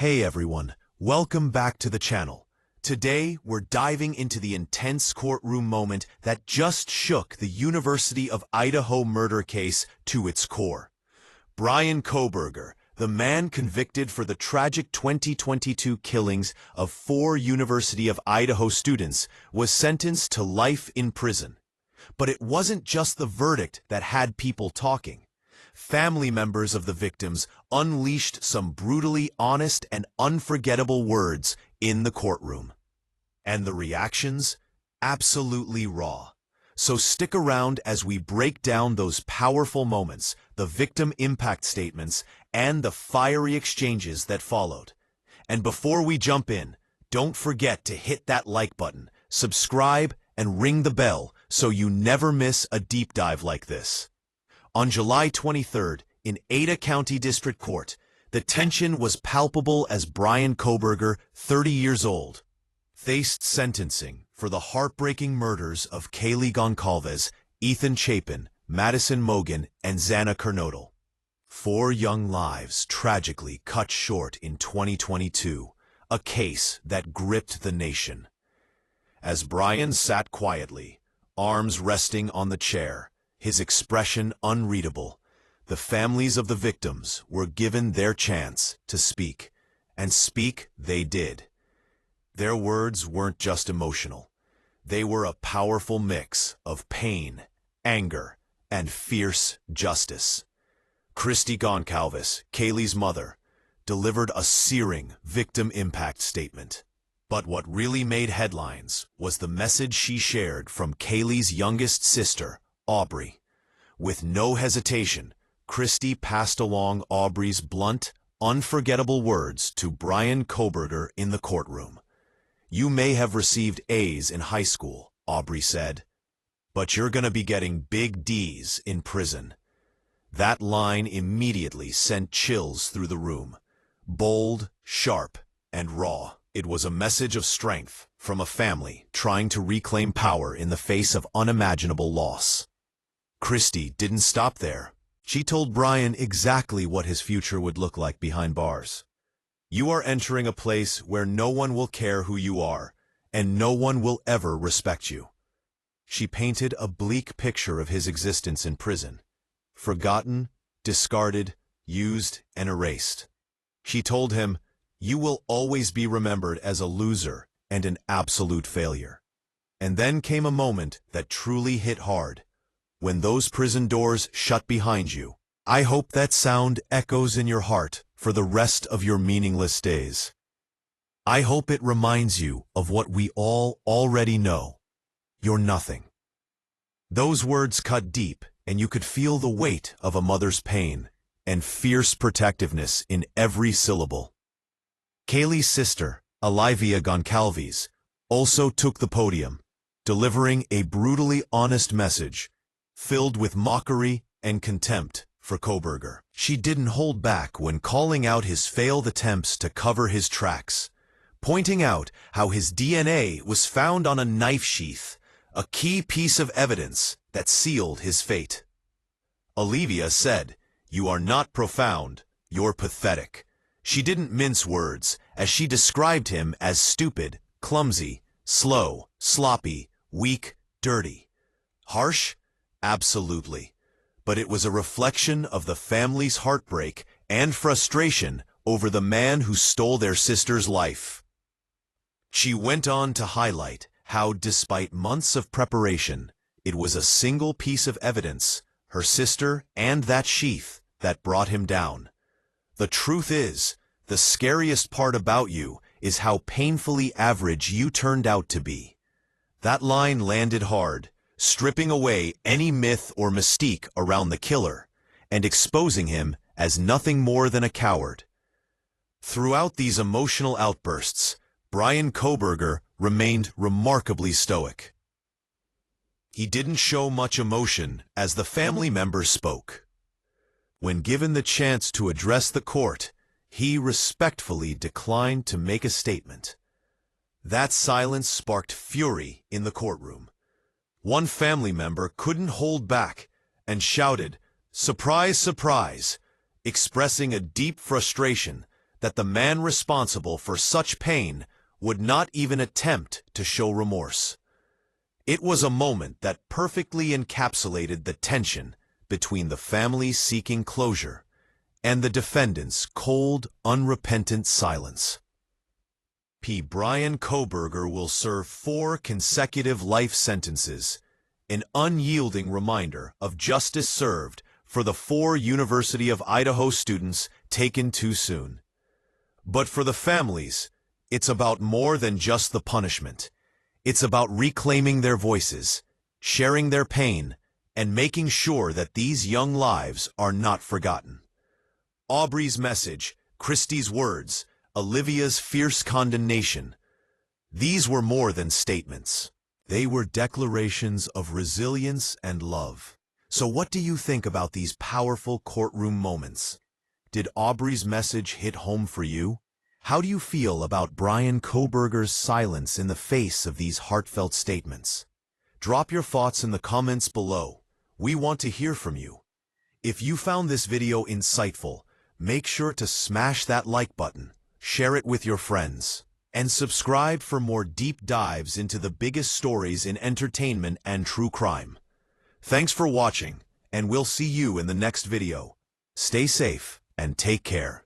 Hey everyone, welcome back to the channel. Today, we're diving into the intense courtroom moment that just shook the University of Idaho murder case to its core. Bryan Kohberger, the man convicted for the tragic 2022 killings of 4 University of Idaho students, was sentenced to life in prison. But it wasn't just the verdict that had people talking. Family members of the victims unleashed some brutally honest and unforgettable words in the courtroom. And the reactions? Absolutely raw. So stick around as we break down those powerful moments, the victim impact statements, and the fiery exchanges that followed. And before we jump in, don't forget to hit that like button, subscribe, and ring the bell so you never miss a deep dive like this. On July 23rd, in Ada County District Court, the tension was palpable as Bryan Kohberger, 30 years old, faced sentencing for the heartbreaking murders of Kaylee Goncalves, Ethan Chapin, Madison Mogan, and Xana Kernodle. 4 young lives tragically cut short in 2022, a case that gripped the nation. As Bryan sat quietly, arms resting on the chair, his expression unreadable, the families of the victims were given their chance to speak, and speak they did. Their words weren't just emotional. They were a powerful mix of pain, anger, and fierce justice. Kaylee Goncalves, Kaylee's mother, delivered a searing victim impact statement. But what really made headlines was the message she shared from Kaylee's youngest sister, Aubrey. With no hesitation, Christy passed along Aubrey's blunt, unforgettable words to Bryan Kohberger in the courtroom. "You may have received A's in high school," Aubrey said, "but you're gonna be getting big D's in prison." That line immediately sent chills through the room. Bold, sharp, and raw. It was a message of strength from a family trying to reclaim power in the face of unimaginable loss. Christy didn't stop there. She told Bryan exactly what his future would look like behind bars. "You are entering a place where no one will care who you are, and no one will ever respect you." She painted a bleak picture of his existence in prison. Forgotten, discarded, used, and erased. She told him, "You will always be remembered as a loser and an absolute failure." And then came a moment that truly hit hard. When those prison doors shut behind you, I hope that sound echoes in your heart for the rest of your meaningless days. I hope it reminds you of what we all already know. You're nothing. Those words cut deep, and you could feel the weight of a mother's pain and fierce protectiveness in every syllable. Kaylee's sister, Kaylee Goncalves, also took the podium, delivering a brutally honest message, filled with mockery and contempt for Kohberger. She didn't hold back when calling out his failed attempts to cover his tracks, pointing out how his DNA was found on a knife sheath, a key piece of evidence that sealed his fate. Olivia said, "You are not profound, you're pathetic." She didn't mince words as she described him as stupid, clumsy, slow, sloppy, weak, dirty. Harsh? Absolutely. But it was a reflection of the family's heartbreak and frustration over the man who stole their sister's life. She went on to highlight how, despite months of preparation, it was a single piece of evidence, her sister and that sheath, that brought him down. "The truth is, the scariest part about you is how painfully average you turned out to be." That line landed hard, stripping away any myth or mystique around the killer, and exposing him as nothing more than a coward. Throughout these emotional outbursts, Bryan Kohberger remained remarkably stoic. He didn't show much emotion as the family members spoke. When given the chance to address the court, he respectfully declined to make a statement. That silence sparked fury in the courtroom. One family member couldn't hold back and shouted, "Surprise, surprise," expressing a deep frustration that the man responsible for such pain would not even attempt to show remorse. It was a moment that perfectly encapsulated the tension between the family seeking closure and the defendant's cold, unrepentant silence. Bryan Kohberger will serve 4 consecutive life sentences, an unyielding reminder of justice served for the 4 University of Idaho students taken too soon. But for the families, it's about more than just the punishment. It's about reclaiming their voices, sharing their pain, and making sure that these young lives are not forgotten. Aubrey's message, Christy's words, Olivia's fierce condemnation. These were more than statements. They were declarations of resilience and love. So what do you think about these powerful courtroom moments? Did Aubrey's message hit home for you? How do you feel about Bryan Kohberger's silence in the face of these heartfelt statements? Drop your thoughts in the comments below. We want to hear from you. If you found this video insightful, make sure to smash that like button, share it with your friends, and subscribe for more deep dives into the biggest stories in entertainment and true crime. Thanks for watching, and we'll see you in the next video. Stay safe and take care.